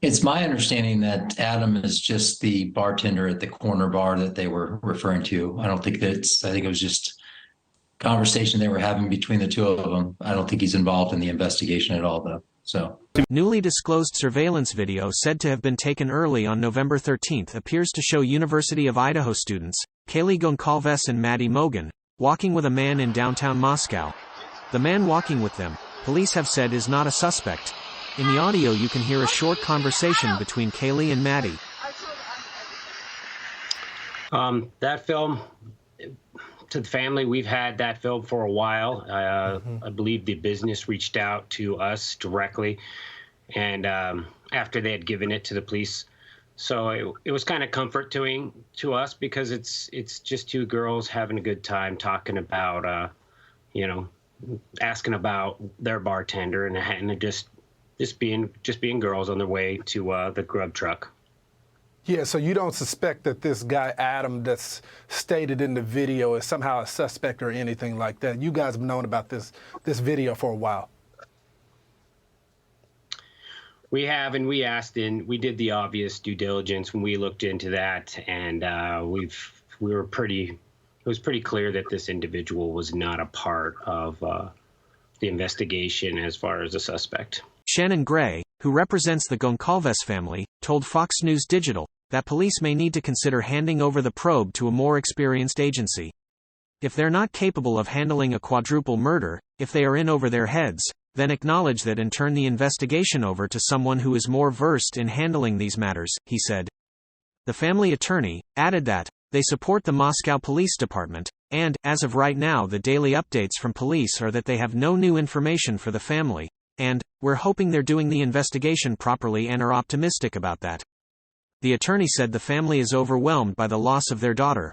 It's my understanding that Adam is just the bartender at the corner bar that they were referring to. I think it was just conversation they were having between the two of them. I don't think he's involved in the investigation at all, though. So. Newly disclosed surveillance video said to have been taken early on November 13th appears to show University of Idaho students, Kaylee Goncalves and Maddie Mogan, walking with a man in downtown Moscow. The man walking with them, police have said, is not a suspect. In the audio you can hear a short conversation between Kaylee and Maddie. That film, to the family, we've had that film for a while. I believe the business reached out to us directly, and after they had given it to the police. So it was kind of comforting to us because it's just two girls having a good time talking about, asking about their bartender and just being girls on their way to the grub truck. Yeah, so you don't suspect that this guy, Adam, that's stated in the video is somehow a suspect or anything like that? You guys have known about this video for a while. We have, and we asked, and we did the obvious due diligence when we looked into that, and it was pretty clear that this individual was not a part of the investigation as far as a suspect. Shannon Gray, who represents the Goncalves family, told Fox News Digital that police may need to consider handing over the probe to a more experienced agency. If they're not capable of handling a quadruple murder, if they are in over their heads, then acknowledge that and turn the investigation over to someone who is more versed in handling these matters, he said. The family attorney added that they support the Moscow Police Department, and, as of right now, the daily updates from police are that they have no new information for the family, and we're hoping they're doing the investigation properly and are optimistic about that. The attorney said the family is overwhelmed by the loss of their daughter.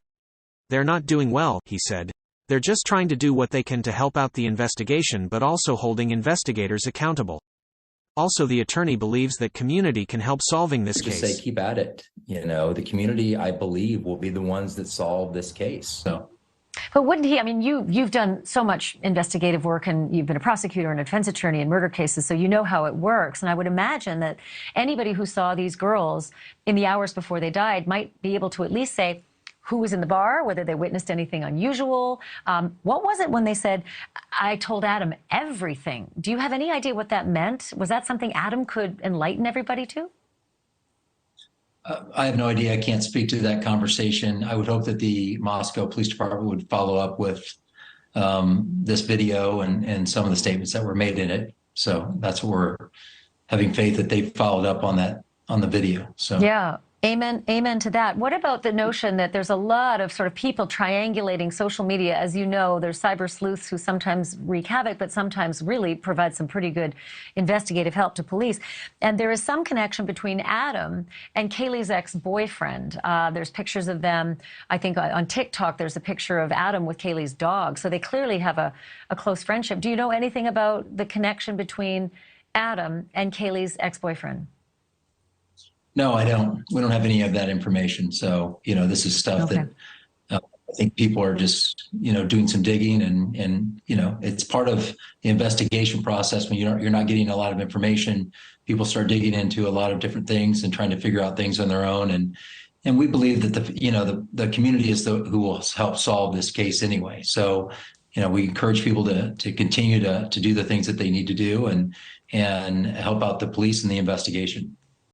They're not doing well, he said. They're just trying to do what they can to help out the investigation but also holding investigators accountable. Also, the attorney believes that community can help solving this case. Just say keep at it. The community, I believe, will be the ones that solve this case. So. But wouldn't he, you've done so much investigative work and you've been a prosecutor and a defense attorney in murder cases, so you know how it works. And I would imagine that anybody who saw these girls in the hours before they died might be able to at least say who was in the bar, whether they witnessed anything unusual. What was it when they said, I told Adam everything? Do you have any idea what that meant? Was that something Adam could enlighten everybody to? I have no idea. I can't speak to that conversation. I would hope that the Moscow Police Department would follow up with this video and some of the statements that were made in it. So that's what we're having faith that they followed up on that, on the video. So yeah. Amen to that. What about the notion that there's a lot of sort of people triangulating social media? As you know, there's cyber sleuths who sometimes wreak havoc, but sometimes really provide some pretty good investigative help to police. And there is some connection between Adam and Kaylee's ex-boyfriend. There's pictures of them. I think on TikTok, there's a picture of Adam with Kaylee's dog. So they clearly have a close friendship. Do you know anything about the connection between Adam and Kaylee's ex-boyfriend? No, I don't. We don't have any of that information. So, this is stuff that I think people are just, doing some digging and it's part of the investigation process. When you're not getting a lot of information, people start digging into a lot of different things and trying to figure out things on their own. And we believe that the community is who will help solve this case anyway. So, we encourage people to continue to do the things that they need to do and help out the police in the investigation.